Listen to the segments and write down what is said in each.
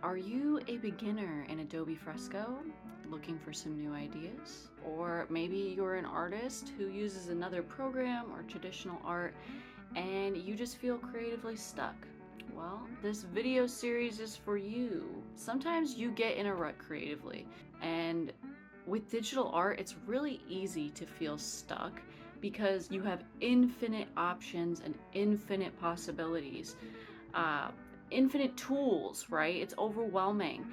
Are you a beginner in Adobe Fresco looking for some new ideas? Or maybe you're an artist who uses another program or traditional art and you just feel creatively stuck? Well, this video series is for you. Sometimes you get in a rut creatively, and with digital art, it's really easy to feel stuck because you have infinite options and infinite possibilities. Uh, Infinite tools, right? It's overwhelming.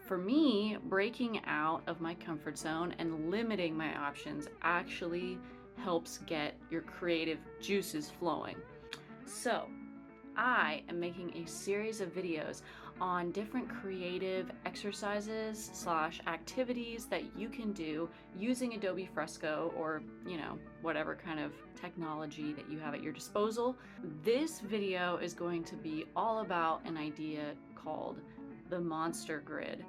For me, breaking out of my comfort zone and limiting my options actually helps get your creative juices flowing. So, I am making a series of videos on different creative exercises slash activities that you can do using Adobe Fresco or, whatever kind of technology that you have at your disposal. This video is going to be all about an idea called the monster grid.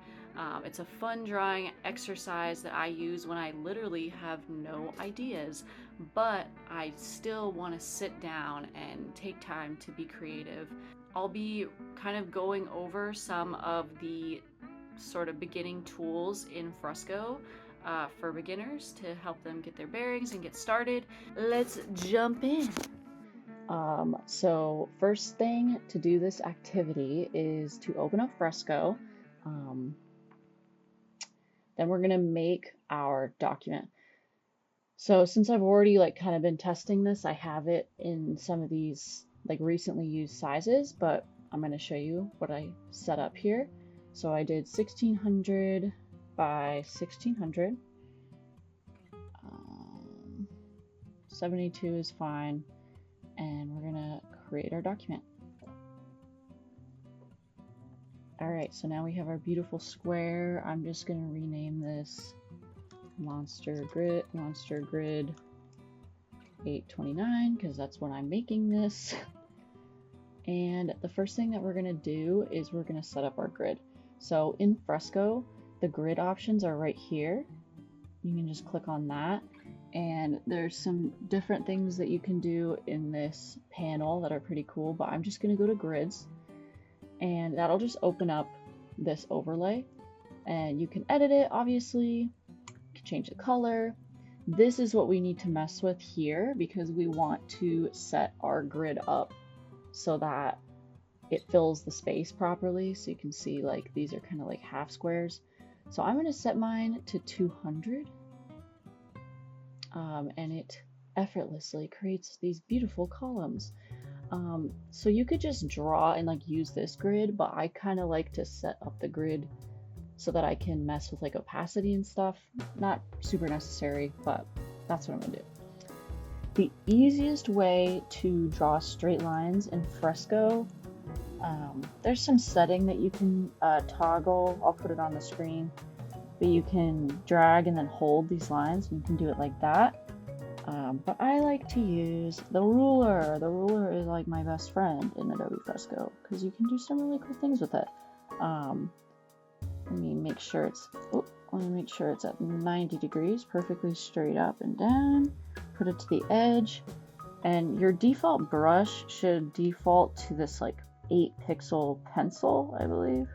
It's a fun drawing exercise that I use when I literally have no ideas, but I still want to sit down and take time to be creative. I'll be kind of going over some of the sort of beginning tools in Fresco for beginners to help them get their bearings and get started. Let's jump in. So first thing to do this activity is to open up Fresco. Then we're gonna make our document. So since I've already kind of been testing this, I have it in some of these recently used sizes, but I'm gonna show you what I set up here. So I did 1600 by 1600. 72 is fine. And we're gonna create our document. All right, so now we have our beautiful square. I'm just gonna rename this monster grid 829 because that's when I'm making this. And the first thing that we're gonna do is we're gonna set up our grid. So in Fresco, the grid options are right here. You can just click on that. And there's some different things that you can do in this panel that are pretty cool, but I'm just going to go to grids, and that'll just open up this overlay, and you can edit it. Obviously, you can change the color. This is what we need to mess with here because we want to set our grid up so that it fills the space properly. So you can see these are kind of like half squares. So I'm going to set mine to 200. And it effortlessly creates these beautiful columns. So you could just draw and use this grid, but I kind of like to set up the grid so that I can mess with opacity and stuff. Not super necessary, but that's what I'm gonna do. The easiest way to draw straight lines in Fresco, there's some setting that you can toggle. I'll put it on the screen. But you can drag and then hold these lines, and you can do it like that. But I like to use the ruler. The ruler is like my best friend in Adobe Fresco because you can do some really cool things with it. Let me make sure it's at 90 degrees, perfectly straight up and down. Put it to the edge, and your default brush should default to this 8 pixel pencil, I believe.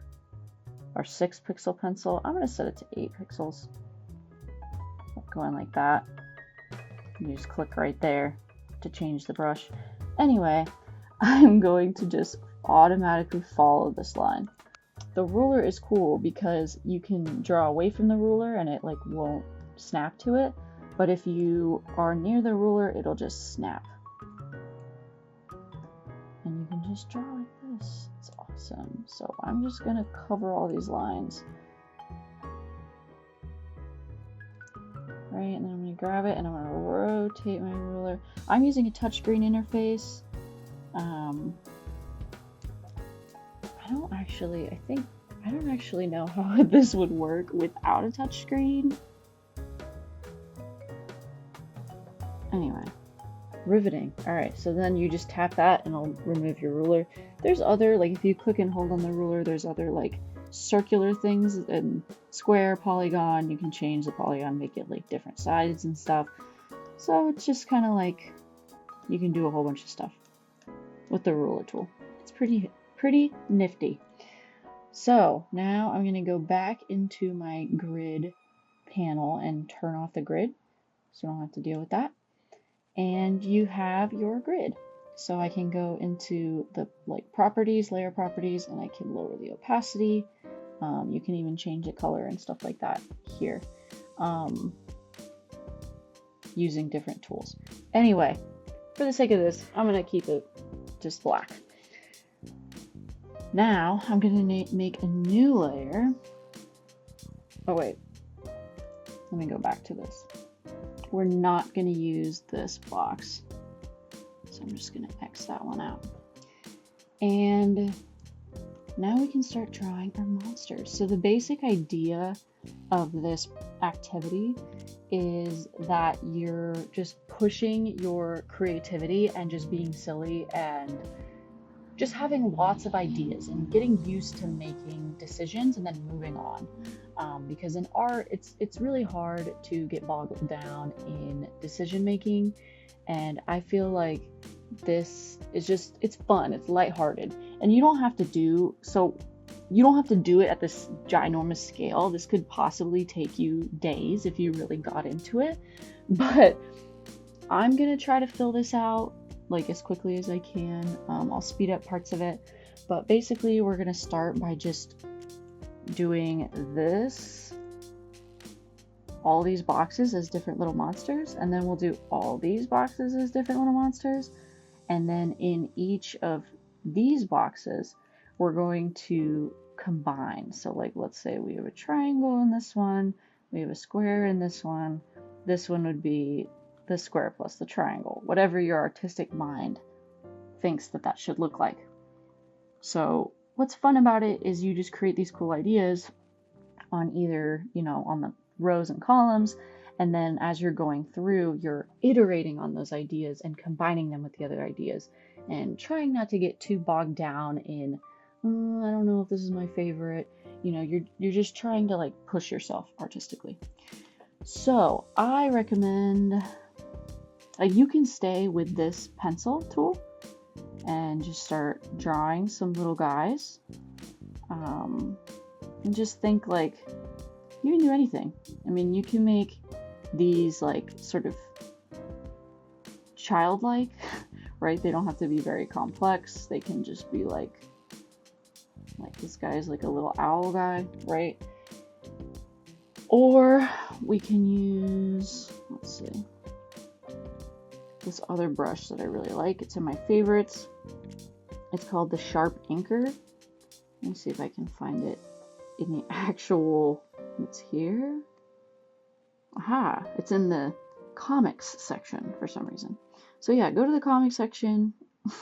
Or 6 pixel pencil. I'm going to set it to 8 pixels. Going like that. You just click right there to change the brush. Anyway, I'm going to just automatically follow this line. The ruler is cool because you can draw away from the ruler and it won't snap to it. But if you are near the ruler, it'll just snap. And you can just draw like this. It's awesome. So I'm just gonna cover all these lines. Right, and then I'm gonna grab it and I'm gonna rotate my ruler. I'm using a touchscreen interface. I don't actually know how this would work without a touchscreen. Anyway. Riveting. Alright, so then you just tap that and it'll remove your ruler. There's other, if you click and hold on the ruler, there's other circular things and square, polygon. You can change the polygon, make it different sides and stuff. So it's just kind of you can do a whole bunch of stuff with the ruler tool. It's pretty nifty. So now I'm going to go back into my grid panel and turn off the grid so I don't have to deal with that. And you have your grid. So I can go into the properties, layer properties, and I can lower the opacity. You can even change the color and stuff like that here using different tools. Anyway, for the sake of this, I'm going to keep it just black. Now I'm going to make a new layer. Oh wait, let me go back to this. We're not going to use this box, so I'm just going to X that one out. And now we can start drawing our monsters. So the basic idea of this activity is that you're just pushing your creativity and just being silly and just having lots of ideas and getting used to making decisions and then moving on. Because in art, it's really hard to get bogged down in decision making, and I feel like this is just, it's fun, it's lighthearted, and you don't have to do it at this ginormous scale. This could possibly take you days if you really got into it, but I'm gonna try to fill this out like as quickly as I can. I'll speed up parts of it, but basically we're gonna start by just doing this, all these boxes as different little monsters, and then we'll do all these boxes as different little monsters, and then in each of these boxes we're going to combine. So like, let's say we have a triangle in this one, we have a square in this one would be the square plus the triangle, whatever your artistic mind thinks that should look like. So what's fun about it is you just create these cool ideas on either, on the rows and columns, and then as you're going through, you're iterating on those ideas and combining them with the other ideas and trying not to get too bogged down in, I don't know if this is my favorite. You're just trying to push yourself artistically. So I recommend you can stay with this pencil tool and just start drawing some little guys, and just think you can do anything. I mean, you can make these sort of childlike, right? They don't have to be very complex. They can just be like this guy's like a little owl guy, right? Or we can use, let's see, this other brush that I really like. It's in my favorites. It's called the Sharp Inker. Let me see if I can find it in the actual, it's here. Aha, it's in the comics section for some reason. So yeah, go to the comics section.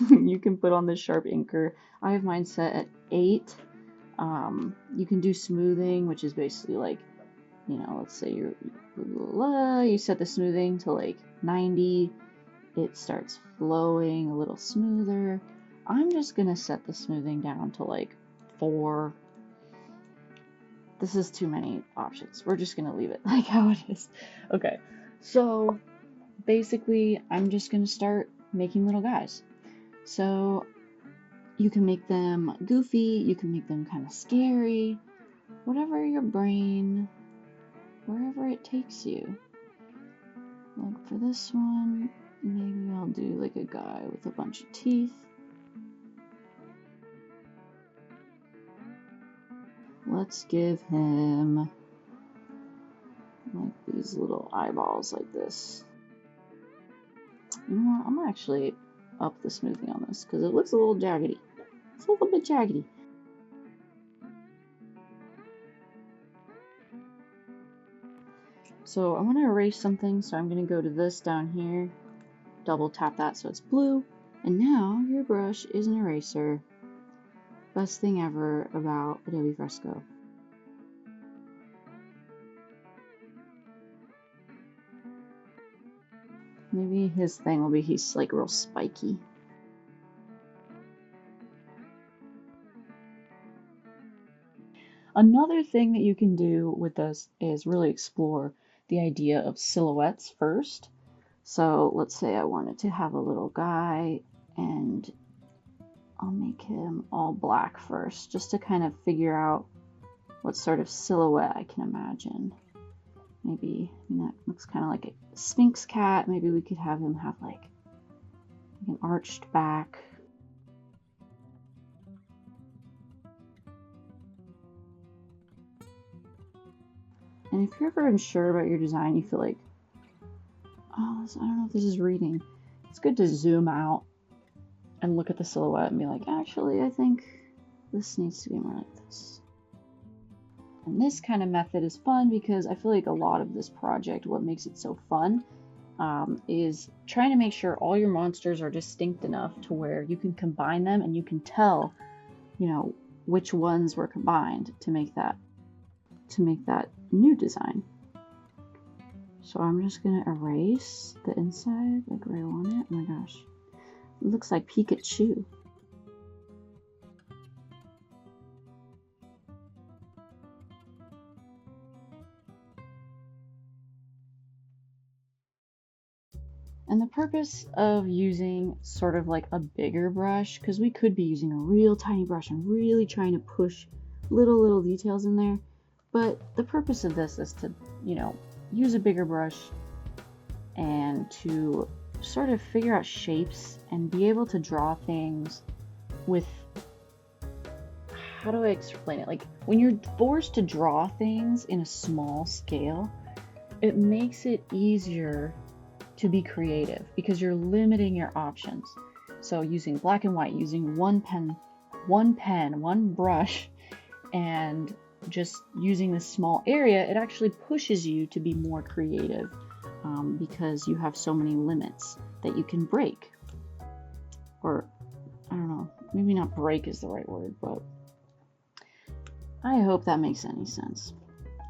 You can put on this Sharp Inker. I have mine set at 8. You can do smoothing, which is basically let's say you set the smoothing to 90. It starts flowing a little smoother. I'm just gonna set the smoothing down to 4. This is too many options. We're just gonna leave it like how it is. Okay, so basically I'm just gonna start making little guys. So you can make them goofy, you can make them kind of scary, whatever your brain, wherever it takes you. Like for this one, maybe I'll do a guy with a bunch of teeth. Let's give him these little eyeballs like this. You know what? I'm gonna actually up the smoothing on this because it looks a little jaggedy. It's a little bit jaggedy. So I want to erase something, so I'm going to go to this down here, double tap that so it's blue, and now your brush is an eraser. Best thing ever about Adobe Fresco. Maybe his thing will be he's real spiky. Another thing that you can do with this is really explore the idea of silhouettes first. So let's say I wanted to have a little guy and I'll make him all black first, just to kind of figure out what sort of silhouette I can imagine. Maybe, I mean, that looks kind of like a Sphinx cat. Maybe we could have him have like an arched back. And if you're ever unsure about your design, you feel like, oh, I don't know if this is reading. It's good to zoom out and look at the silhouette and be like, actually, I think this needs to be more like this. And this kind of method is fun because I feel like a lot of this project, what makes it so fun, is trying to make sure all your monsters are distinct enough to where you can combine them and you can tell, you know, which ones were combined to make that new design. So I'm just gonna erase the inside, like right on it. Oh my gosh, it looks like Pikachu. And the purpose of using sort of like a bigger brush, because we could be using a real tiny brush and really trying to push little details in there, but the purpose of this is to, you know, use a bigger brush and to sort of figure out shapes and be able to draw things with, how do I explain it? Like when you're forced to draw things in a small scale, it makes it easier to be creative because you're limiting your options. So using black and white, using one pen, one brush, and just using this small area, it actually pushes you to be more creative because you have so many limits that you can break. Or, I don't know, maybe not break is the right word, but I hope that makes any sense.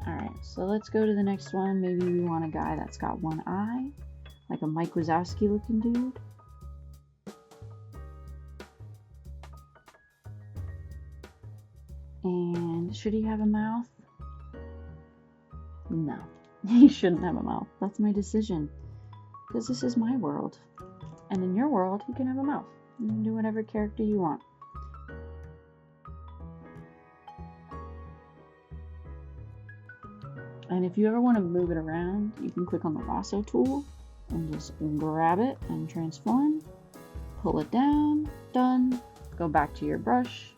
Alright, so let's go to the next one. Maybe we want a guy that's got one eye, like a Mike Wazowski looking dude. And should he have a mouth? No, he shouldn't have a mouth. That's my decision. Because this is my world. And in your world, you can have a mouth. You can do whatever character you want. And if you ever want to move it around, you can click on the lasso tool and just grab it and transform. Pull it down, done. Go back to your brush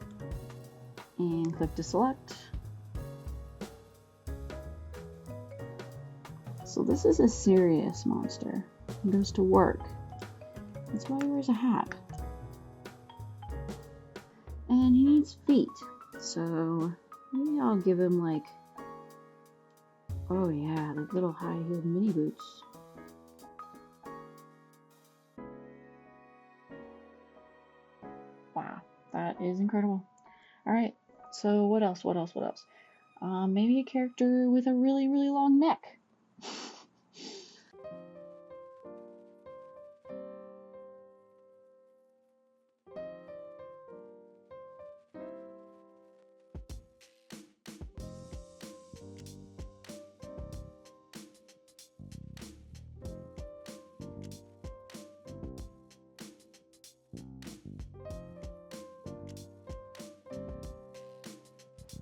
and click to select. So this is a serious monster. He goes to work. That's why he wears a hat. And he needs feet. So maybe I'll give him like, oh yeah, the little high-heeled mini boots. Wow, that is incredible. Alright, so what else? Maybe a character with a really long neck.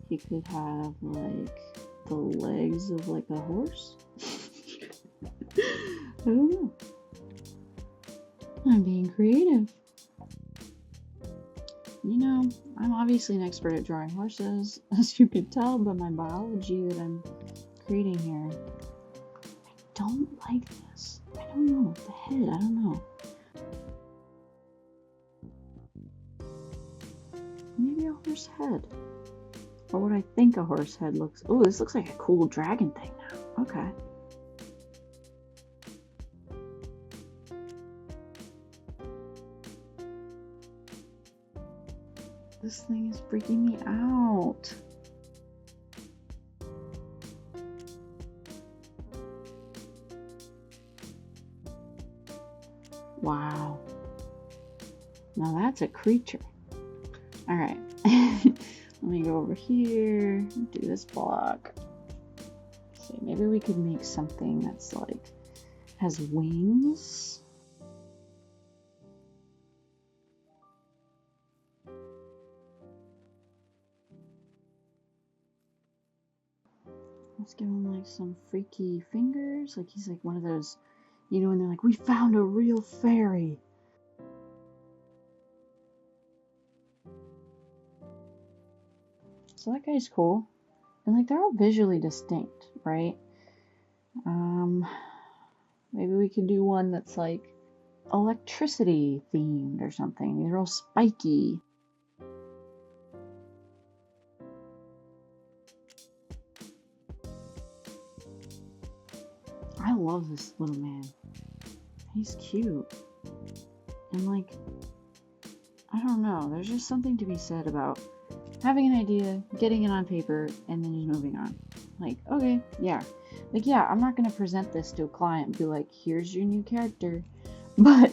He could have like the legs of like a horse. I don't know. I'm being creative. You know, I'm obviously an expert at drawing horses, as you can tell by my biology that I'm creating here. I don't like this. I don't know. The head, I don't know. Maybe a horse head. Or what I think a horse head looks. Oh, this looks like a cool dragon thing now. Okay. This thing is freaking me out. Wow. Now that's a creature. Alright. Let me go over here, do this block. See, maybe we could make something that's like, has wings. Let's give him like some freaky fingers. Like he's like one of those, you know, when they're like, we found a real fairy. So that guy's cool. And like they're all visually distinct, right? Maybe we could do one that's like electricity themed or something. These are all spiky. I love this little man. He's cute. And like, I don't know, there's just something to be said about having an idea, getting it on paper, and then just moving on. Like, okay, yeah. Like, yeah, I'm not going to present this to a client and be like, here's your new character. But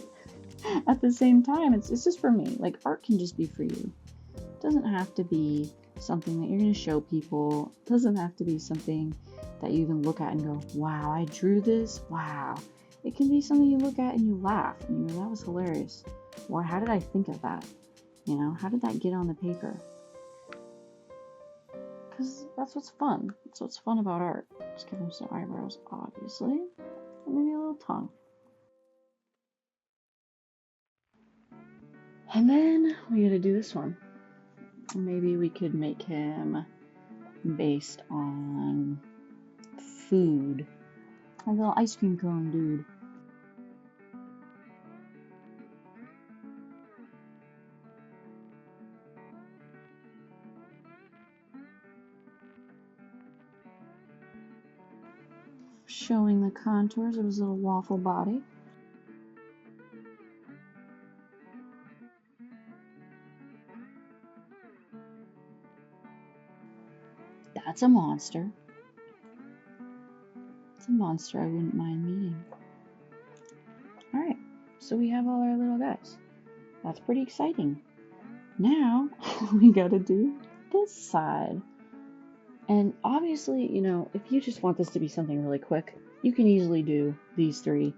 at the same time, it's just for me. Like, art can just be for you. It doesn't have to be something that you're going to show people. It doesn't have to be something that you even look at and go, wow, I drew this? Wow. It can be something you look at and you laugh. And you go, that was hilarious. Or how did I think of that? You know, how did that get on the paper? Because that's what's fun. That's what's fun about art. Just give him some eyebrows, obviously. And maybe a little tongue. And then we gotta do this one. Maybe we could make him based on food. A little ice cream cone dude. Showing the contours of his little waffle body. That's a monster. It's a monster I wouldn't mind meeting. Alright, so we have all our little guys. That's pretty exciting. Now, we gotta do this side. And obviously, you know, if you just want this to be something really quick, you can easily do these three,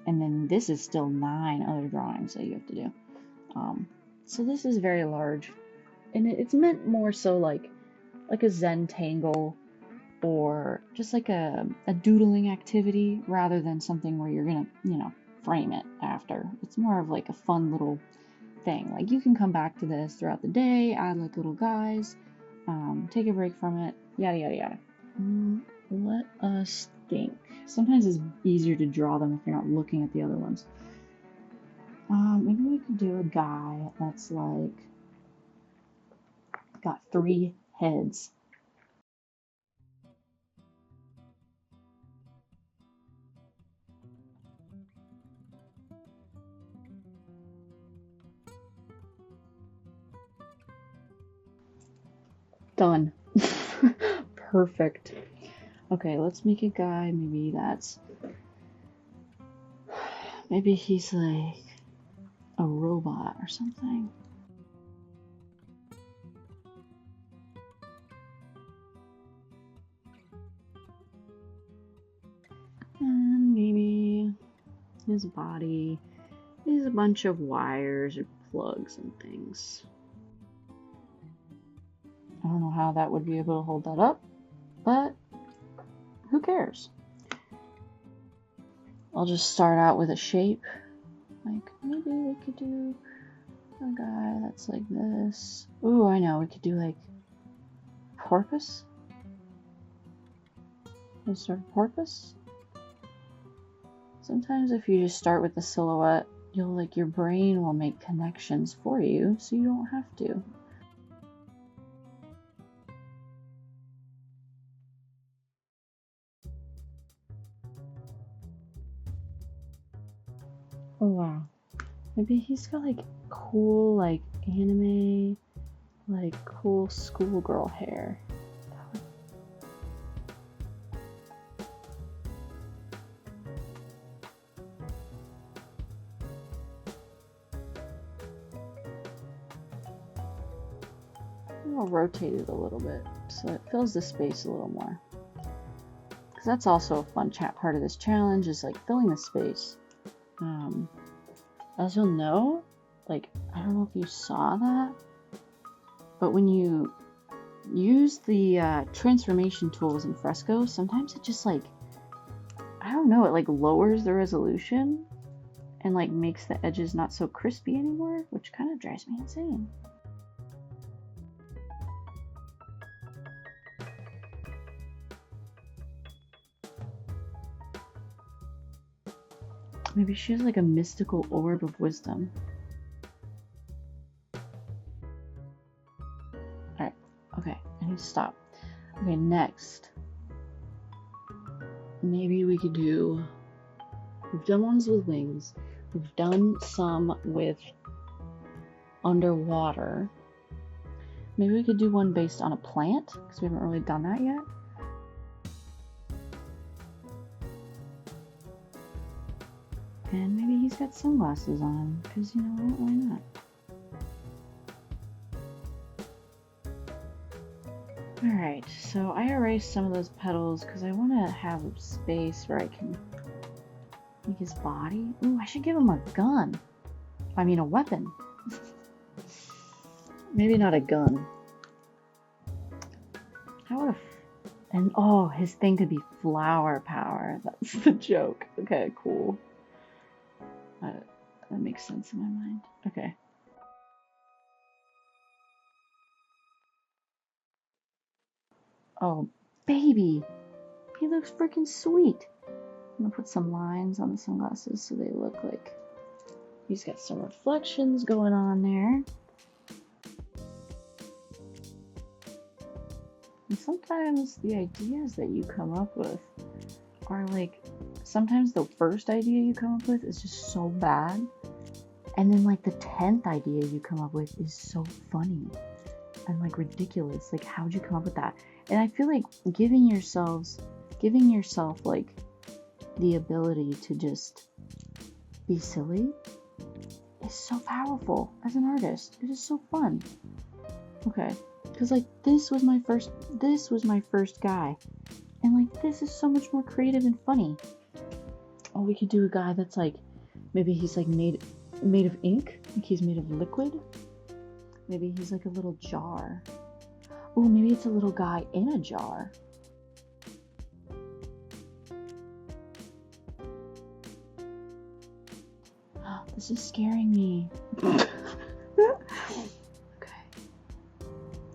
and then this is still 9 other drawings that you have to do. So this is very large, and it's meant more so like a Zentangle or just like a doodling activity rather than something where you're gonna, you know, frame it after. It's more of like a fun little thing. Like you can come back to this throughout the day, add like little guys, take a break from it, yada yada yada. Let us think. Sometimes it's easier to draw them if you're not looking at the other ones. Maybe we could do a guy that's like got 3 heads. Done. Perfect. Okay, let's make a guy. Maybe he's like a robot or something. And maybe his body is a bunch of wires or plugs and things. I don't know how that would be able to hold that up, but who cares? I'll just start out with a shape. Like, maybe we could do a guy that's like this. Ooh, I know, we could do like porpoise. Some sort of porpoise. Sometimes if you just start with the silhouette, you'll like your brain will make connections for you, so you don't have to. Oh wow. Maybe he's got like cool like anime, like cool schoolgirl hair. I'll rotate it a little bit so it fills the space a little more. Because that's also a fun part of this challenge is like filling the space. As you'll know, like, I don't know if you saw that, but when you use the transformation tools in Fresco, sometimes it just like, I don't know, it like lowers the resolution and like makes the edges not so crispy anymore, which kind of drives me insane. Maybe she has like a mystical orb of wisdom. Alright, okay, I need to stop. Okay, next. Maybe we could do, we've done ones with wings, we've done some with underwater. Maybe we could do one based on a plant, because we haven't really done that yet. And maybe he's got sunglasses on, because you know what, why not? Alright, so I erased some of those petals because I want to have space where I can make his body. Ooh, I should give him a gun. I mean a weapon. Maybe not a gun. How if... And oh, his thing could be flower power. That's the joke. Okay, cool. That makes sense in my mind. Okay. Oh, baby! He looks freaking sweet. I'm gonna put some lines on the sunglasses so they look like he's got some reflections going on there. And sometimes the ideas that you come up with are like, sometimes the first idea you come up with is just so bad. And then like the 10th idea you come up with is so funny and like ridiculous. Like, how'd you come up with that? And I feel like giving yourself like the ability to just be silly is so powerful as an artist. It is so fun. Okay, because like this was my first guy, and like this is so much more creative and funny. Oh, we could do a guy that's like, maybe he's like made of ink, like he's made of liquid. Maybe he's like a little jar. Oh, maybe it's a little guy in a jar. This is scaring me. Okay.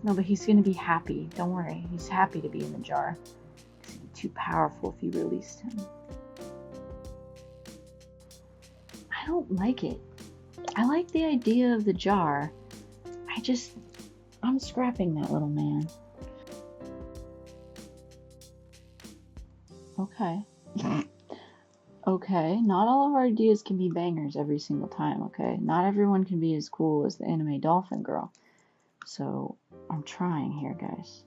No, but he's gonna be happy. Don't worry. He's happy to be in the jar. He'd be too powerful if you released him. I don't like it. I like the idea of the jar. I'm scrapping that little man. Okay. Okay, not all of our ideas can be bangers every single time, okay? Not everyone can be as cool as the anime dolphin girl. So, I'm trying here, guys.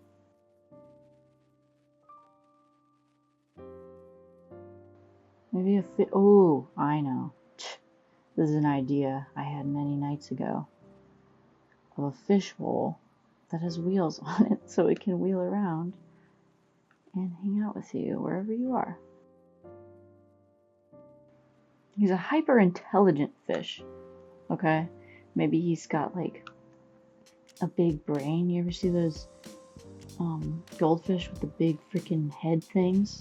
Maybe a fit. Oh, I know. This is an idea I had many nights ago. Of a fishbowl that has wheels on it so it can wheel around and hang out with you wherever you are. He's a hyper intelligent fish, okay? Maybe he's got like a big brain. You ever see those goldfish with the big freaking head things?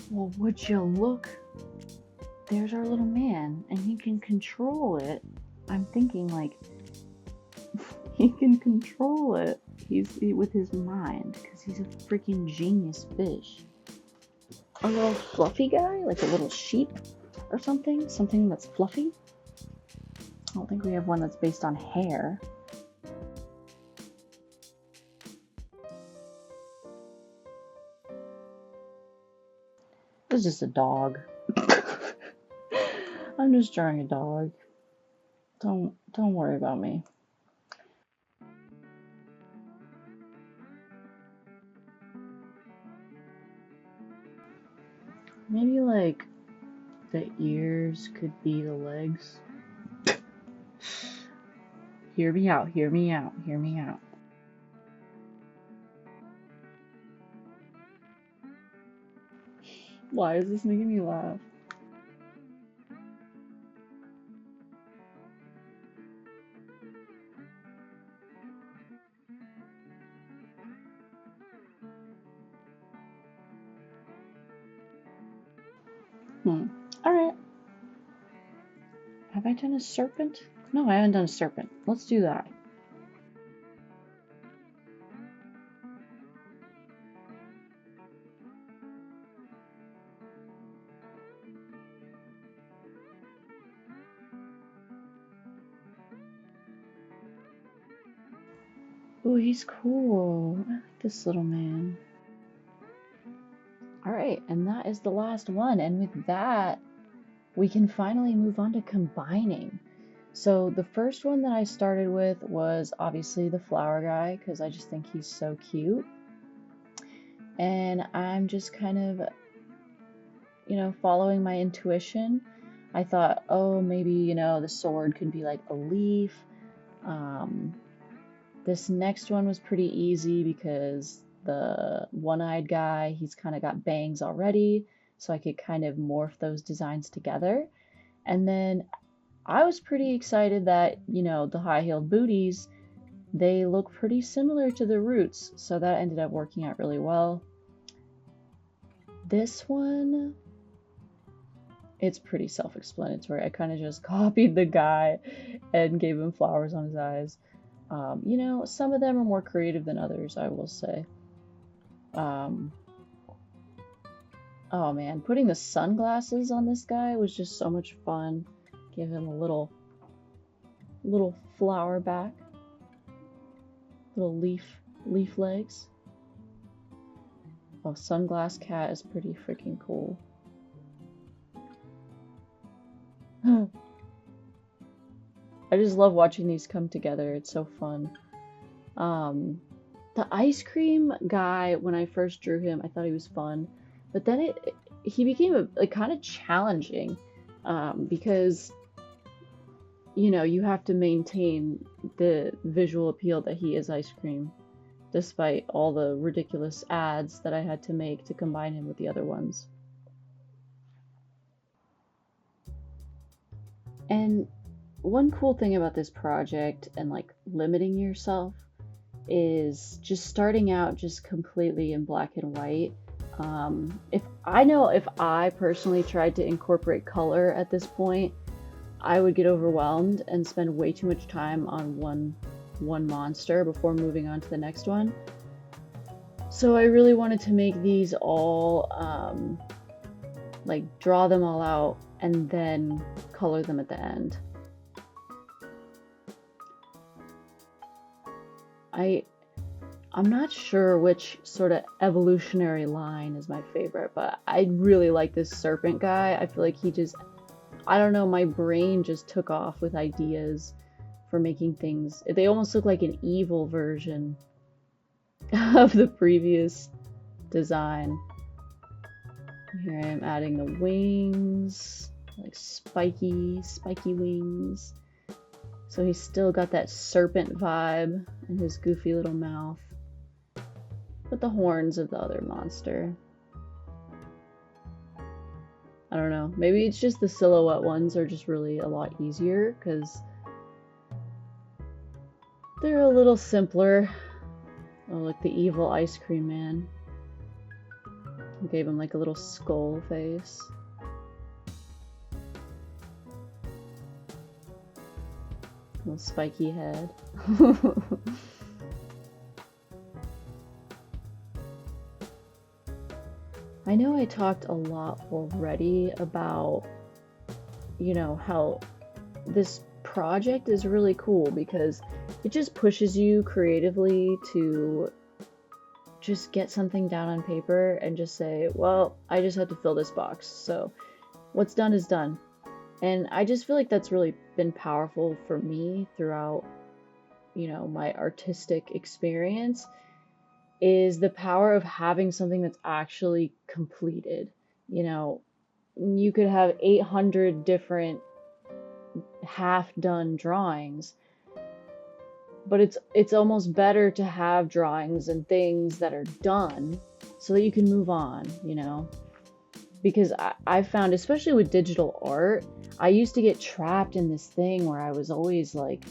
Well, would you look? There's our little man, and he can control it. I'm thinking like he can control it. With his mind, because he's a freaking genius fish. A little fluffy guy, like a little sheep or something that's fluffy. I don't think we have one that's based on hair. It's just a dog. I'm just drawing a dog. Don't worry about me. Maybe like the ears could be the legs. Hear me out, hear me out, hear me out. Why is this making me laugh? Alright. Have I done a serpent? No, I haven't done a serpent. Let's do that. Oh, he's cool. I like this little man. Alright, and that is the last one. And with that, we can finally move on to combining. So the first one that I started with was obviously the flower guy, because I just think he's so cute. And I'm just kind of, following my intuition. I thought, oh, maybe, the sword could be like a leaf. This next one was pretty easy because the one-eyed guy, he's kind of got bangs already, so I could kind of morph those designs together. And then I was pretty excited that, the high-heeled booties, they look pretty similar to the roots, so that ended up working out really well. This one, it's pretty self-explanatory. I kind of just copied the guy and gave him flowers on his eyes. Some of them are more creative than others, I will say. Oh man, putting the sunglasses on this guy was just so much fun. Give him a little flower back, little leaf legs. Oh, sunglass cat is pretty freaking cool. I just love watching these come together. It's so fun. The ice cream guy, when I first drew him, I thought he was fun, but then he became kind of challenging, because you have to maintain the visual appeal that he is ice cream, despite all the ridiculous ads that I had to make to combine him with the other ones. And one cool thing about this project and limiting yourself is just starting out just completely in black and white. If I personally tried to incorporate color at this point, I would get overwhelmed and spend way too much time on one monster before moving on to the next one. So I really wanted to make these all draw them all out and then color them at the end. I'm not sure which sort of evolutionary line is my favorite, but I really like this serpent guy. I feel like I don't know, my brain just took off with ideas for making things. They almost look like an evil version of the previous design. Here I am adding the wings, like spiky wings. So he's still got that serpent vibe in his goofy little mouth, with the horns of the other monster. I don't know, maybe it's just the silhouette ones are just really a lot easier because they're a little simpler. Oh, like the evil ice cream man. Gave him like a little skull face. Little spiky head. I know I talked a lot already about, how this project is really cool because it just pushes you creatively to just get something down on paper and just say, well, I just had to fill this box. So what's done is done. And I just feel like that's really been powerful for me throughout, my artistic experience, is the power of having something that's actually completed. You could have 800 different half-done drawings, but it's almost better to have drawings and things that are done so that you can move on, because I found, especially with digital art, I used to get trapped in this thing where I was always like,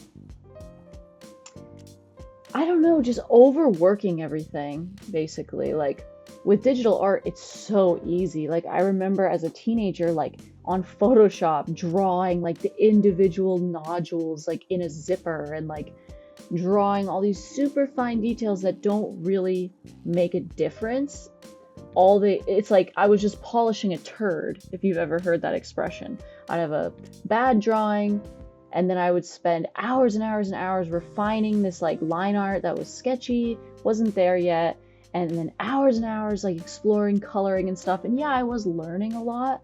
I don't know, just overworking everything, basically. Like with digital art, it's so easy. Like I remember as a teenager, like on Photoshop, drawing like the individual nodules like in a zipper and like drawing all these super fine details that don't really make a difference. It's like I was just polishing a turd, if you've ever heard that expression. I'd have a bad drawing, and then I would spend hours and hours and hours refining this like line art that was sketchy, wasn't there yet, and then hours and hours like exploring coloring and stuff. And yeah, I was learning a lot,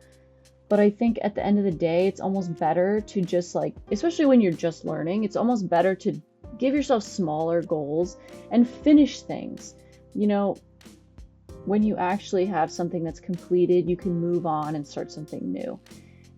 but I think at the end of the day, it's almost better to just like, especially when you're just learning, it's almost better to give yourself smaller goals and finish things. You know, when you actually have something that's completed, you can move on and start something new.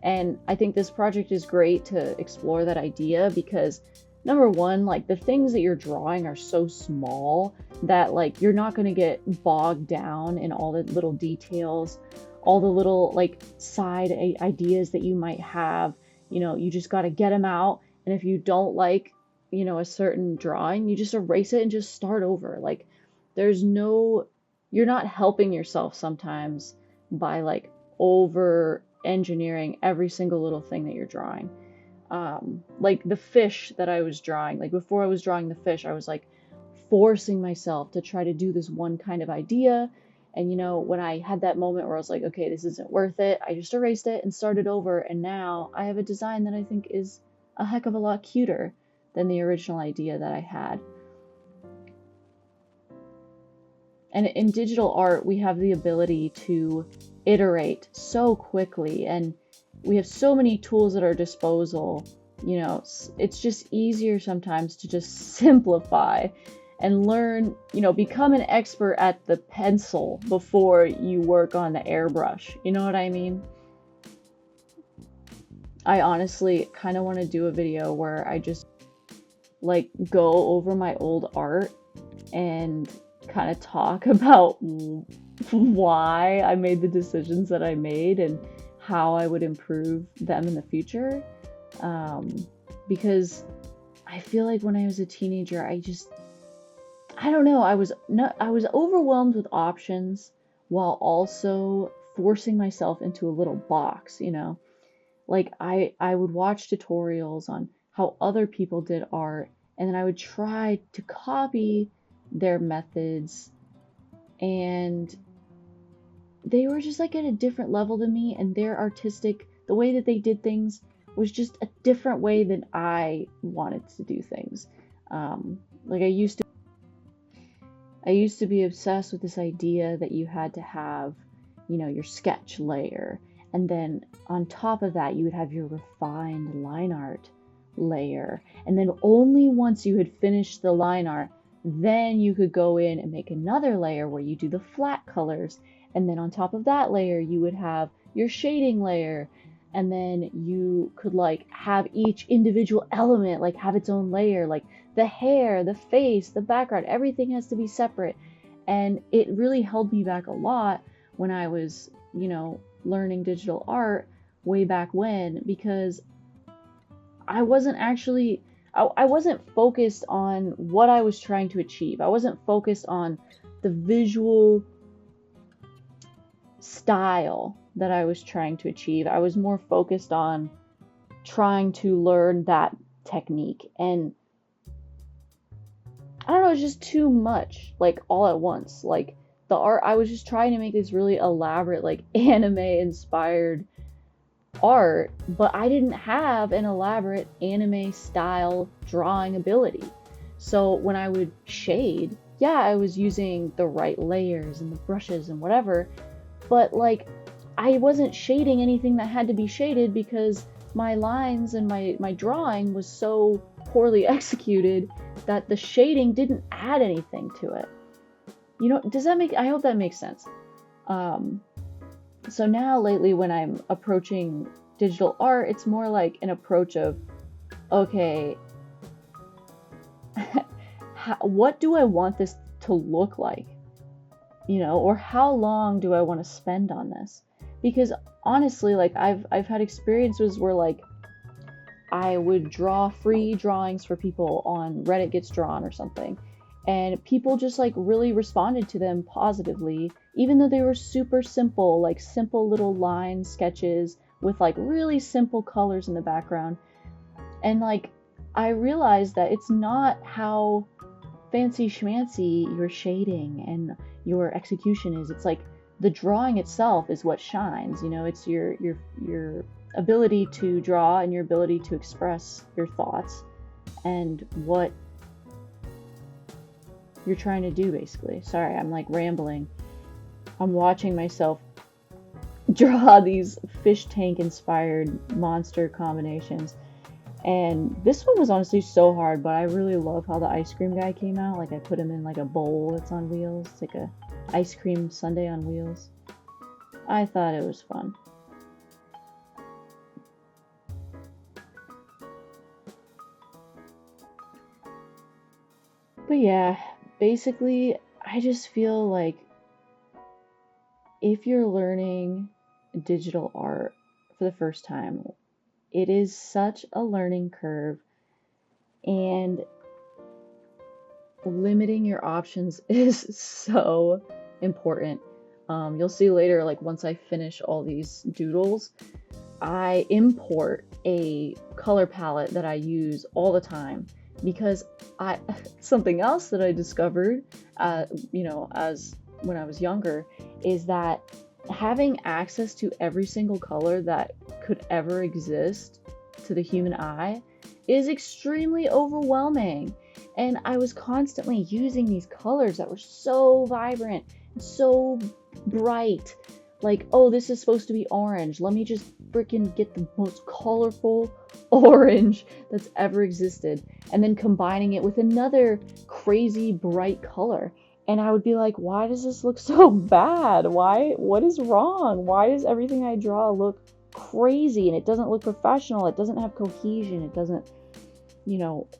And I think this project is great to explore that idea because number one, like the things that you're drawing are so small that like you're not going to get bogged down in all the little details, all the little like side ideas that you might have. You know, you just got to get them out. And if you don't like, you know, a certain drawing, you just erase it and just start over. Like you're not helping yourself sometimes by like over engineering every single little thing that you're drawing. Like the fish that I was drawing, like before I was drawing the fish, I was like forcing myself to try to do this one kind of idea. And you know, when I had that moment where I was like, okay, this isn't worth it, I just erased it and started over. And now I have a design that I think is a heck of a lot cuter than the original idea that I had. And in digital art, we have the ability to iterate so quickly, and we have so many tools at our disposal. You know, it's just easier sometimes to just simplify and learn, you know, become an expert at the pencil before you work on the airbrush. You know what I mean? I honestly kind of want to do a video where I just like go over my old art and kind of talk about why I made the decisions that I made and how I would improve them in the future. Because I feel like when I was a teenager, I don't know, I was overwhelmed with options while also forcing myself into a little box, you know? Like I would watch tutorials on how other people did art, and then I would try to copy their methods, and they were just like at a different level than me, and their artistic, the way that they did things was just a different way than I wanted to do things. Like I used to be obsessed with this idea that you had to have, you know, your sketch layer, and then on top of that you would have your refined line art layer, and then only once you had finished the line art, then you could go in and make another layer where you do the flat colors, and then on top of that layer you would have your shading layer, and then you could like have each individual element like have its own layer, like the hair, the face, the background, everything has to be separate. And it really held me back a lot when I was, you know, learning digital art way back when, because I wasn't focused on what I was trying to achieve. I wasn't focused on the visual style that I was trying to achieve. I was more focused on trying to learn that technique. And I don't know, it's just too much, like all at once. Like the art, I was just trying to make this really elaborate, like anime inspired art, but I didn't have an elaborate anime style drawing ability. So when I would shade, yeah, I was using the right layers and the brushes and whatever, but like I wasn't shading anything that had to be shaded because my lines and my drawing was so poorly executed that the shading didn't add anything to it. You know, I hope that makes sense. So now lately when I'm approaching digital art, it's more like an approach of, okay, what do I want this to look like? You know, or how long do I want to spend on this? because honestly, like I've had experiences where like I would draw free drawings for people on Reddit Gets Drawn or something, and people just like really responded to them positively, even though they were super simple, like simple little line sketches with like really simple colors in the background. And like I realized that it's not how fancy schmancy your shading and your execution is. It's like the drawing itself is what shines, you know. It's your ability to draw and your ability to express your thoughts and what you're trying to do, basically. Sorry, I'm like rambling. I'm watching myself draw these fish tank inspired monster combinations. And this one was honestly so hard, but I really love how the ice cream guy came out. Like I put him in like a bowl that's on wheels. It's like a ice cream sundae on wheels. I thought it was fun. But yeah, basically, I just feel like if you're learning digital art for the first time, it is such a learning curve, and limiting your options is so important. You'll see later, like once I finish all these doodles, I import a color palette that I use all the time, because something else that I discovered, as when I was younger, is that having access to every single color that could ever exist to the human eye is extremely overwhelming. And I was constantly using these colors that were so vibrant, so bright. Like, oh, this is supposed to be orange. Let me just freaking get the most colorful orange that's ever existed, and then combining it with another crazy bright color. And I would be like, why does this look so bad? What is wrong? Why does everything I draw look crazy, and it doesn't look professional? It doesn't have cohesion. It doesn't,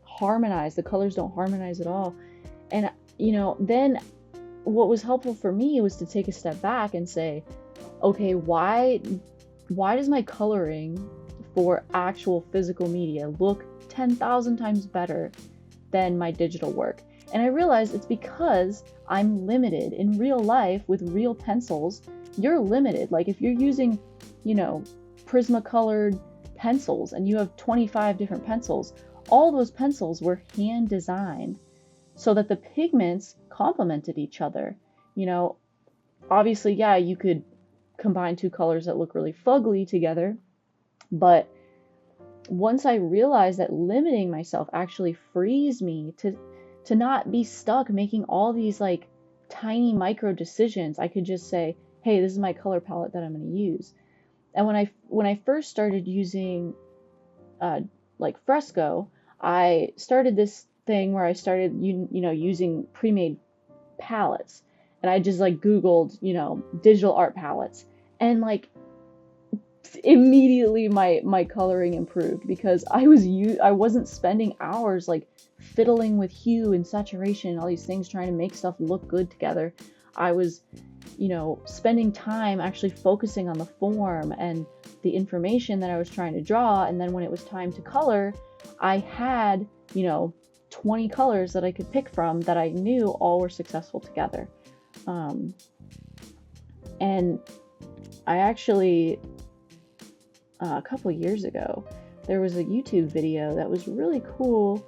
harmonize. The colors don't harmonize at all. And, then what was helpful for me was to take a step back and say, okay, why does my coloring for actual physical media look 10,000 times better than my digital work? And I realized it's because I'm limited. In real life, with real pencils, you're limited. Like if you're using, Prismacolor pencils and you have 25 different pencils, all those pencils were hand designed so that the pigments complemented each other. Obviously, yeah, you could combine two colors that look really fugly together, but once I realized that limiting myself actually frees me to not be stuck making all these like tiny micro decisions, I could just say, hey, this is my color palette that I'm going to use. And when I first started using like Fresco, I started this thing where I started using pre-made palettes, and I just like Googled digital art palettes, and like immediately my coloring improved, because I wasn't spending hours like fiddling with hue and saturation and all these things trying to make stuff look good together. I was spending time actually focusing on the form and the information that I was trying to draw, and then when it was time to color, I had 20 colors that I could pick from that I knew all were successful together. And I actually a couple years ago, there was a YouTube video that was really cool,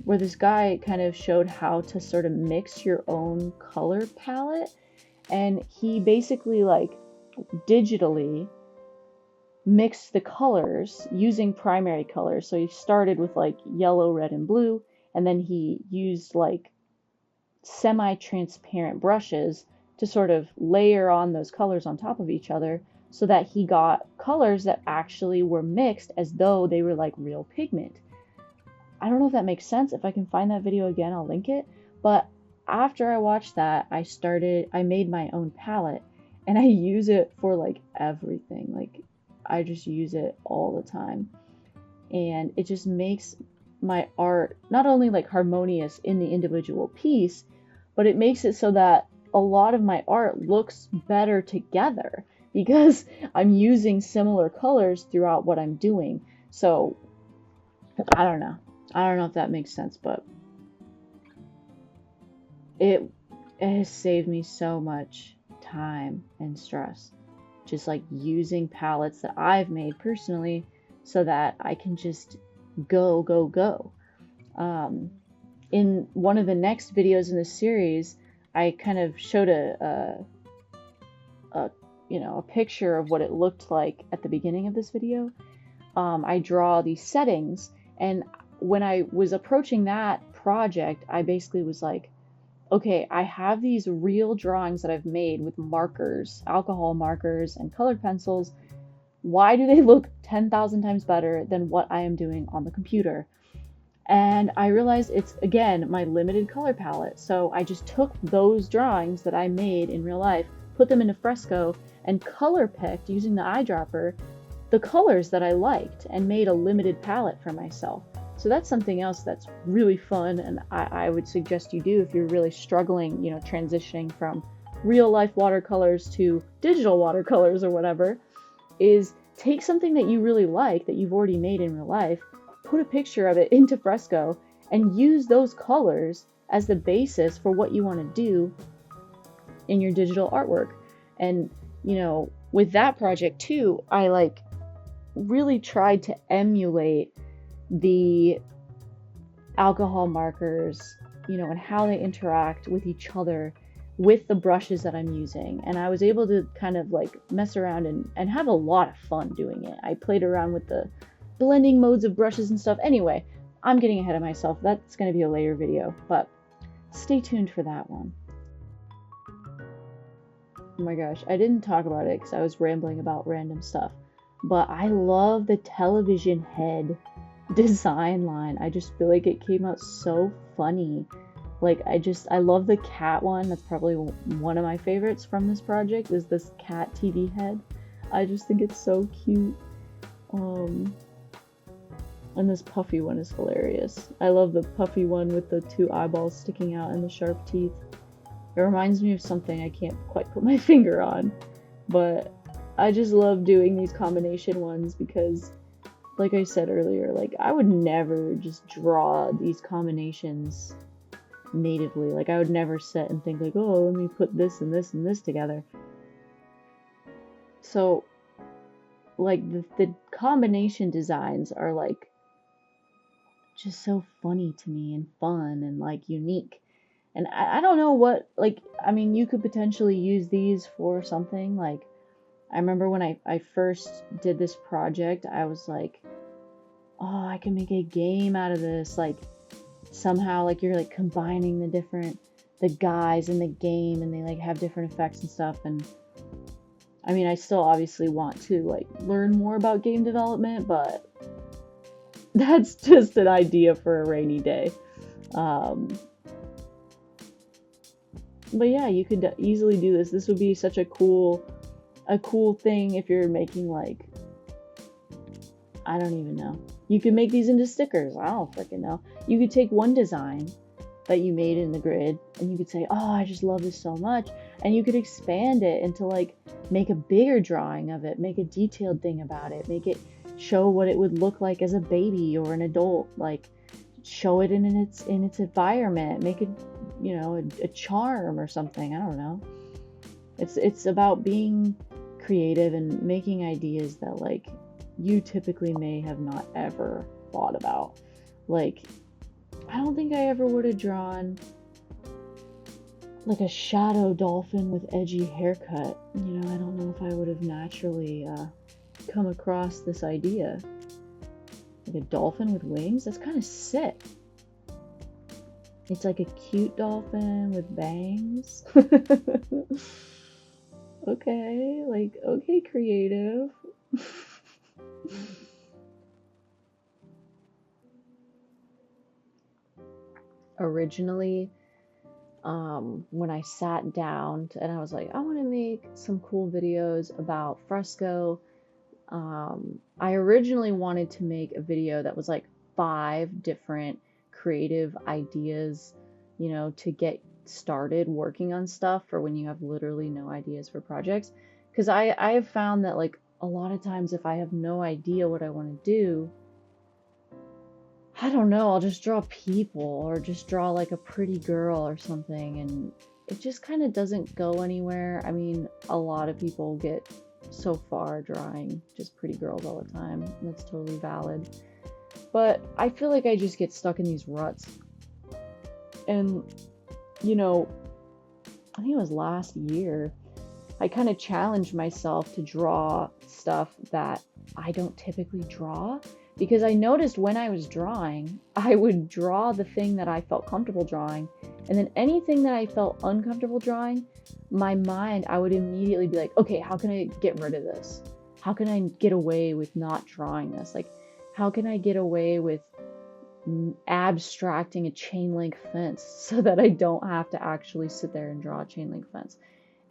where this guy kind of showed how to sort of mix your own color palette, and he basically like digitally mixed the colors using primary colors. So he started with like yellow, red, and blue, and then he used like semi-transparent brushes to sort of layer on those colors on top of each other, so that he got colors that actually were mixed as though they were like real pigment. I don't know if that makes sense. If I can find that video again, I'll link it. But after I watched that, I made my own palette, and I use it for like everything. Like I just use it all the time. And it just makes my art not only like harmonious in the individual piece, but it makes it so that a lot of my art looks better together. because I'm using similar colors throughout what I'm doing. So I don't know. I don't know if that makes sense, but it, it has saved me so much time and stress. Just like using palettes that I've made personally so that I can just go, go, go. Um, in one of the next videos in this series, I kind of showed a a picture of what it looked like at the beginning of this video. I draw these settings, and when I was approaching that project, I basically was like, okay, I have these real drawings that I've made with markers, alcohol markers, and colored pencils. Why do they look 10,000 times better than what I am doing on the computer? And I realized it's, again, my limited color palette. So I just took those drawings that I made in real life, put them into Fresco, and color picked using the eyedropper the colors that I liked and made a limited palette for myself. So that's something else that's really fun, and I would suggest you do if you're really struggling, transitioning from real life watercolors to digital watercolors or whatever, is take something that you really like that you've already made in real life, put a picture of it into Fresco, and use those colors as the basis for what you want to do in your digital artwork. And, with that project too, I really tried to emulate the alcohol markers, and how they interact with each other with the brushes that I'm using. And I was able to kind of mess around and have a lot of fun doing it. I played around with the blending modes of brushes and stuff. Anyway, I'm getting ahead of myself. That's going to be a later video, but stay tuned for that one. Oh my gosh, I didn't talk about it because I was rambling about random stuff, but I love the television head design line. I just feel like it came out so funny. I love the cat one. That's probably one of my favorites from this project, is this cat TV head. I just think it's so cute. And this puffy one is hilarious. I love the puffy one with the two eyeballs sticking out and the sharp teeth. It reminds me of something I can't quite put my finger on, but I just love doing these combination ones because, like I said earlier, I would never just draw these combinations natively. I would never sit and think oh, let me put this and this and this together. So the combination designs are just so funny to me and fun and unique. And I don't know what, you could potentially use these for something. I remember when I first did this project, I was like, oh, I can make a game out of this. Somehow, you're combining the guys in the game, and they have different effects and stuff. And I still obviously want to learn more about game development, but that's just an idea for a rainy day. But yeah, you could easily do this. This would be such a cool thing if you're making I don't even know. You could make these into stickers. I don't freaking know. You could take one design that you made in the grid and you could say, oh, I just love this so much. And you could expand it into make a bigger drawing of it, make a detailed thing about it, make it show what it would look like as a baby or an adult, show it in its environment, make it, a charm or something. I don't know. It's about being creative and making ideas that you typically may have not ever thought about. I don't think I ever would have drawn a shadow dolphin with edgy haircut. I don't know if I would have naturally come across this idea. A dolphin with wings? That's kind of sick. It's a cute dolphin with bangs. Okay, creative. Originally, when I sat down and I was I want to make some cool videos about Fresco, I originally wanted to make a video that was 5 different creative ideas, to get started working on stuff for when you have literally no ideas for projects. Because I have found that like a lot of times if I have no idea what I want to do, I don't know, I'll just draw people or just draw like a pretty girl or something, and it just kind of doesn't go anywhere. I mean, a lot of people get so far drawing just pretty girls all the time, and that's totally valid. But I feel like I just get stuck in these ruts. And, you know, I think it was last year, I kind of challenged myself to draw stuff that I don't typically draw, because I noticed when I was drawing, I would draw the thing that I felt comfortable drawing, and then anything that I felt uncomfortable drawing, my mind, I would immediately be like, okay, how can I get rid of this? How can I get away with not drawing this? Like, how can I get away with abstracting a chain link fence so that I don't have to actually sit there and draw a chain link fence?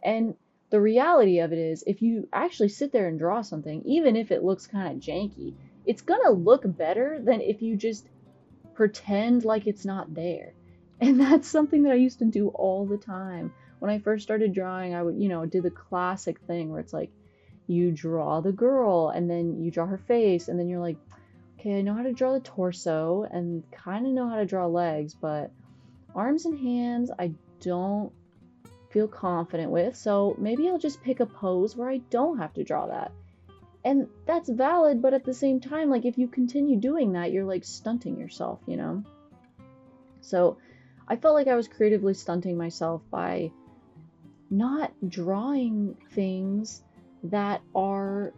And the reality of it is, if you actually sit there and draw something, even if it looks kind of janky, it's gonna look better than if you just pretend like it's not there. And that's something that I used to do all the time. When I first started drawing, I would, do the classic thing where it's like, you draw the girl and then you draw her face, and then you're like, okay, I know how to draw the torso and kind of know how to draw legs, but arms and hands, I don't feel confident with, so maybe I'll just pick a pose where I don't have to draw that. And that's valid, but at the same time, like, if you continue doing that, you're like stunting yourself, So I felt like I was creatively stunting myself by not drawing things that are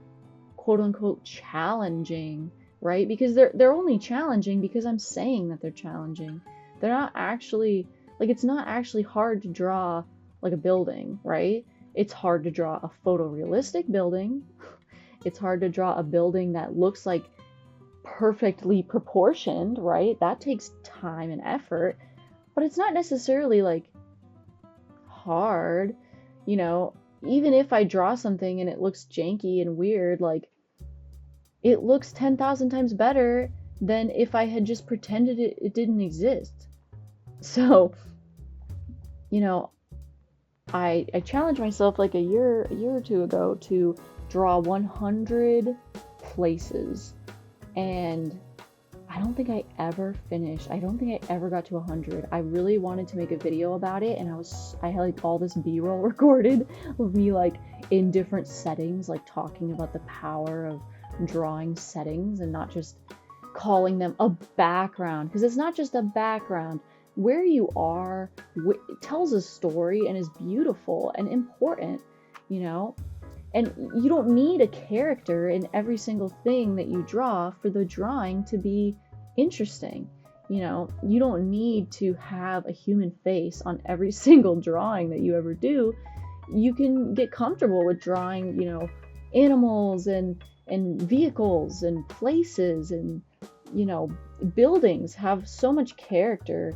quote unquote challenging, right? Because they're only challenging because I'm saying that they're challenging. They're not actually, like, it's not actually hard to draw like a building, right? It's hard to draw a photorealistic building. It's hard to draw a building that looks like perfectly proportioned, right? That takes time and effort, but it's not necessarily like hard, even if I draw something and it looks janky and weird, like, it looks 10,000 times better than if I had just pretended it didn't exist. So, I challenged myself like a year or two ago to draw 100 places, and I don't think I ever finished. I don't think I ever got to 100. I really wanted to make a video about it, and I had like all this B-roll recorded of me like in different settings, like talking about the power of drawing settings and not just calling them a background, because it's not just a background. Where you are tells a story and is beautiful and important, and you don't need a character in every single thing that you draw for the drawing to be interesting. You don't need to have a human face on every single drawing that you ever do. You can get comfortable with drawing, animals and vehicles and places, and buildings have so much character,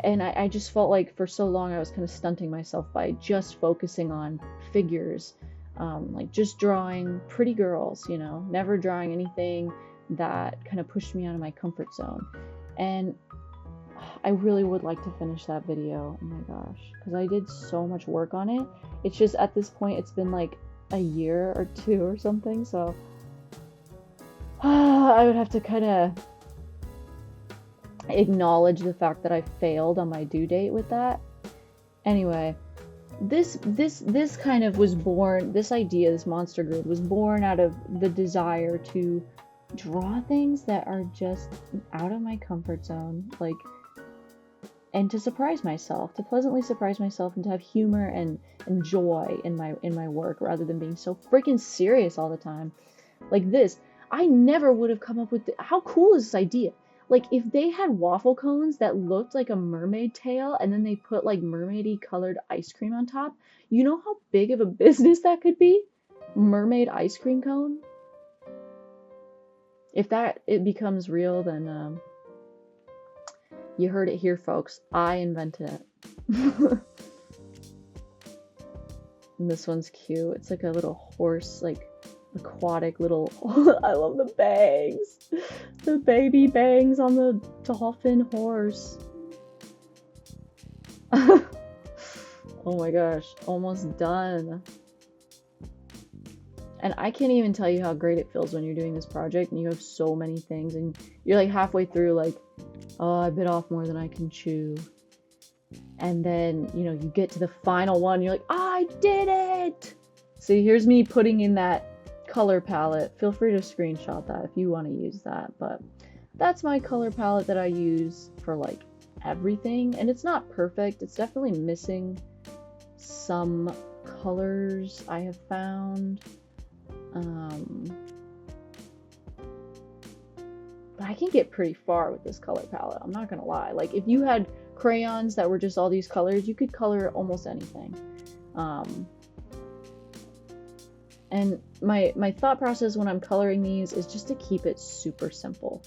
and I just felt like for so long I was kind of stunting myself by just focusing on figures, like just drawing pretty girls, never drawing anything that kind of pushed me out of my comfort zone. And I really would like to finish that video, oh my gosh, because I did so much work on it. It's just at this point it's been like a year or two or something, so I would have to kind of acknowledge the fact that I failed on my due date with that. Anyway, this kind of was born, this idea, this monster grid was born out of the desire to draw things that are just out of my comfort zone, like, and to surprise myself, to pleasantly surprise myself, and to have humor and joy in my work, rather than being so freaking serious all the time. Like this, I never would have come up with how cool is this idea? Like, if they had waffle cones that looked like a mermaid tail, and then they put like mermaidy colored ice cream on top, you know how big of a business that could be? Mermaid ice cream cone. If it becomes real, then you heard it here, folks. I invented it. And this one's cute. It's like a little horse, like aquatic little. I love the bangs. The baby bangs on the dolphin horse. Oh my gosh, almost done. And I can't even tell you how great it feels when you're doing this project and you have so many things and you're like halfway through like, oh, I bit off more than I can chew. And then, you know, you get to the final one, you're like, I did it! So here's me putting in that color palette. Feel free to screenshot that if you want to use that. But that's my color palette that I use for like everything. And it's not perfect. It's definitely missing some colors I have found. But I can get pretty far with this color palette. I'm not gonna lie. Like if you had crayons that were just all these colors, you could color almost anything. And my thought process when I'm coloring these is just to keep it super simple,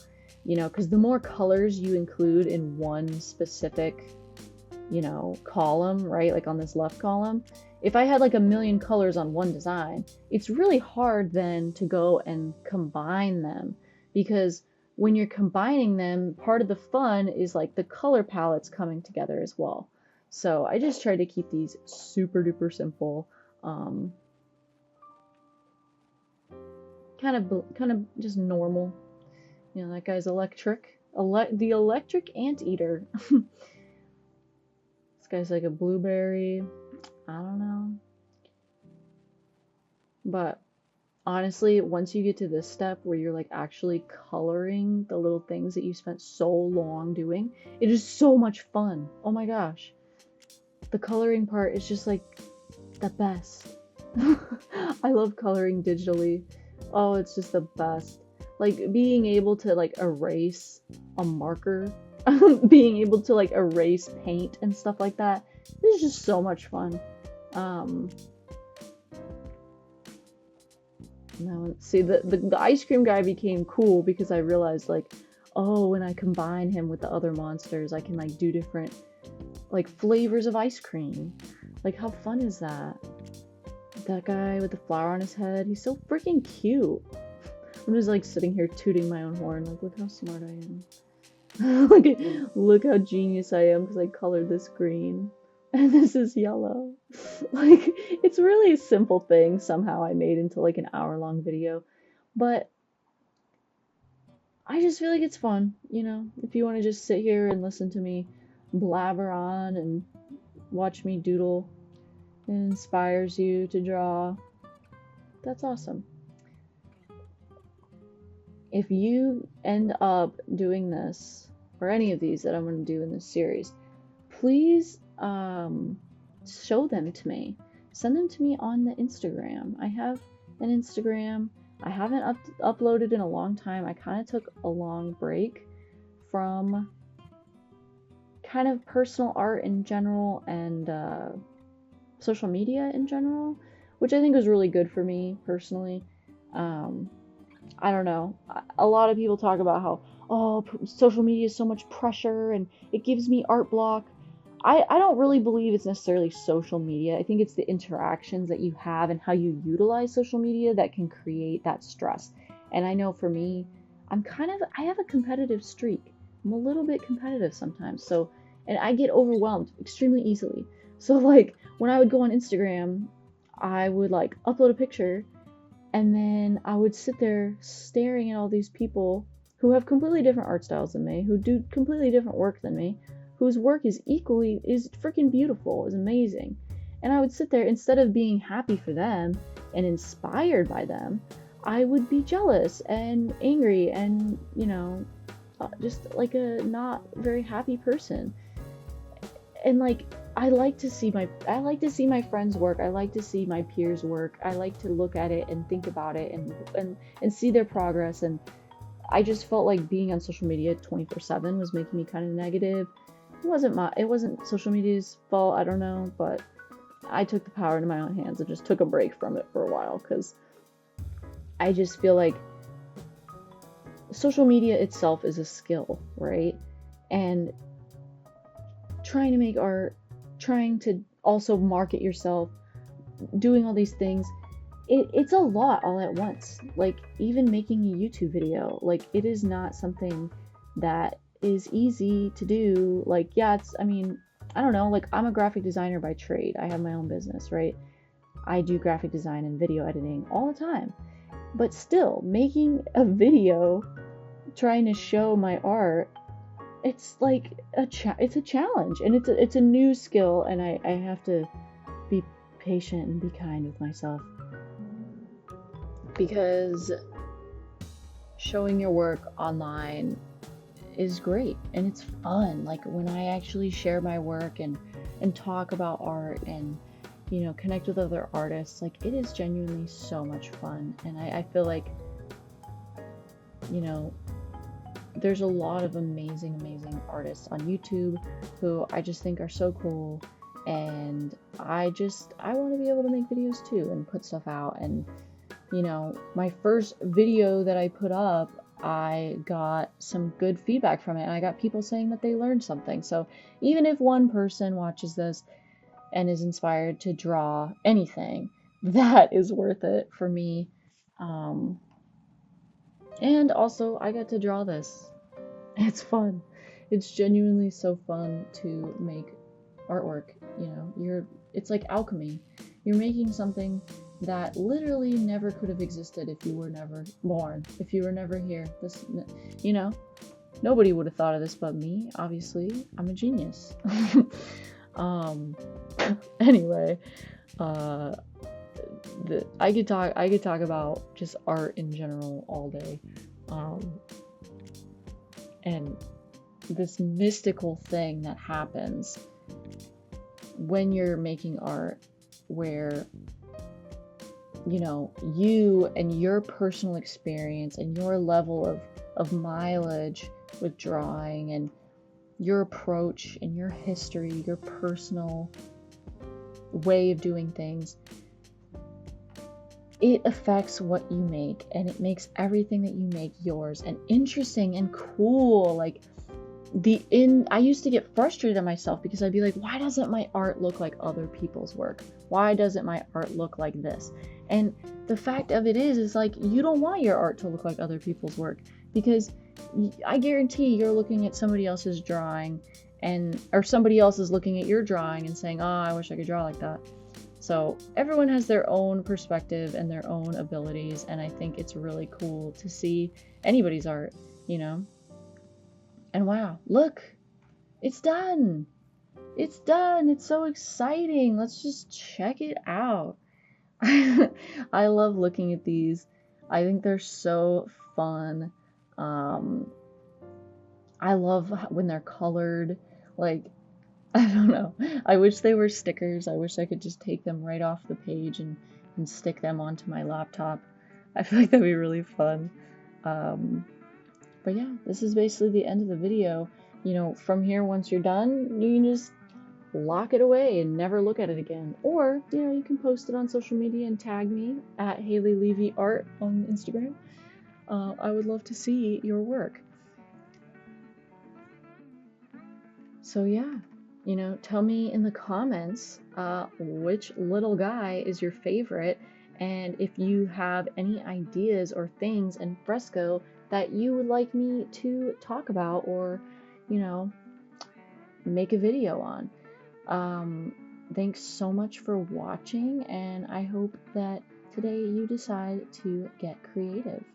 you know, because the more colors you include in one specific, you know, column, right? Like on this left column, if I had like a million colors on one design, it's really hard then to go and combine them, because when you're combining them, part of the fun is like the color palettes coming together as well. So I just try to keep these super duper simple. Kind of just normal. You know, that guy's electric. The electric anteater. This guy's like a blueberry. I don't know. But honestly, once you get to this step where you're like actually coloring the little things that you spent so long doing, it is so much fun. Oh my gosh. The coloring part is just like the best. I love coloring digitally. Oh, it's just the best. Like being able to like erase a marker, being able to like erase paint and stuff like that. This is just so much fun. Now, see, the ice cream guy became cool because I realized like, oh, when I combine him with the other monsters, I can like do different like flavors of ice cream. Like how fun is that? That guy with the flower on his head, he's so freaking cute. I'm just like sitting here tooting my own horn, like look how smart I am. Like, look how genius I am because I colored this green and this is yellow. Like it's really a simple thing somehow I made into like an hour-long video, but I just feel like it's fun, you know, if you want to just sit here and listen to me blabber on and watch me doodle. It inspires you to draw. That's awesome. If you end up doing this, or any of these that I'm going to do in this series, please show them to me. Send them to me on the Instagram. I have an Instagram. I haven't uploaded in a long time. I kind of took a long break from kind of personal art in general and social media in general, which I think was really good for me personally. I don't know. A lot of people talk about how, oh, social media is so much pressure and it gives me art block. I don't really believe it's necessarily social media. I think it's the interactions that you have and how you utilize social media that can create that stress. And I know for me, I have a competitive streak. I'm a little bit competitive sometimes. So, and I get overwhelmed extremely easily. So like when I would go on Instagram, I would like upload a picture and then I would sit there staring at all these people who have completely different art styles than me, who do completely different work than me, whose work is freaking beautiful, is amazing. And I would sit there, instead of being happy for them and inspired by them, I would be jealous and angry and, you know, just like a not very happy person. And like I like to see my friends' work. I like to see my peers' work. I like to look at it and think about it and see their progress. And I just felt like being on social media 24/7 was making me kind of negative. It wasn't social media's fault, I don't know, but I took the power into my own hands and just took a break from it for a while, because I just feel like social media itself is a skill, right? And trying to make art, trying to also market yourself, doing all these things, it's a lot all at once. Like even making a YouTube video, like it is not something that is easy to do. Like, yeah, I don't know, like I'm a graphic designer by trade. I have my own business, right? I do graphic design and video editing all the time. But still, making a video trying to show my art, it's like it's a challenge, and it's a new skill, and I have to be patient and be kind with myself, because showing your work online is great and it's fun. Like when I actually share my work and talk about art and connect with other artists, like it is genuinely so much fun. And I feel like there's a lot of amazing artists on YouTube who I just think are so cool, and I want to be able to make videos too and put stuff out. And my first video that I put up, I got some good feedback from it, and I got people saying that they learned something. So even if one person watches this and is inspired to draw anything, that is worth it for me. And also, I got to draw this. It's fun. It's genuinely so fun to make artwork. It's like alchemy. You're making something that literally never could have existed if you were never born, if you were never here. Nobody would have thought of this but me. Obviously, I'm a genius. Anyway, I could talk about just art in general all day, and this mystical thing that happens when you're making art, where you and your personal experience and your level of mileage with drawing and your approach and your history, your personal way of doing things, it affects what you make, and it makes everything that you make yours and interesting and cool. Like I used to get frustrated at myself because I'd be like, why doesn't my art look like other people's work? Why doesn't my art look like this? And the fact of it is like, you don't want your art to look like other people's work, because I guarantee you're looking at somebody else's drawing or somebody else is looking at your drawing and saying, oh, I wish I could draw like that. So everyone has their own perspective and their own abilities, and I think it's really cool to see anybody's art, And wow, look, it's done. It's done. It's so exciting. Let's just check it out. I love looking at these. I think they're so fun. I love when they're colored. Like, I don't know. I wish they were stickers. I wish I could just take them right off the page and stick them onto my laptop. I feel like that'd be really fun. But yeah, this is basically the end of the video. From here, once you're done, you can just lock it away and never look at it again. Or, you can post it on social media and tag me at Haley Levy Art on Instagram. I would love to see your work. So yeah, tell me in the comments which little guy is your favorite, and if you have any ideas or things in Fresco that you would like me to talk about or, make a video on. Thanks so much for watching, and I hope that today you decide to get creative.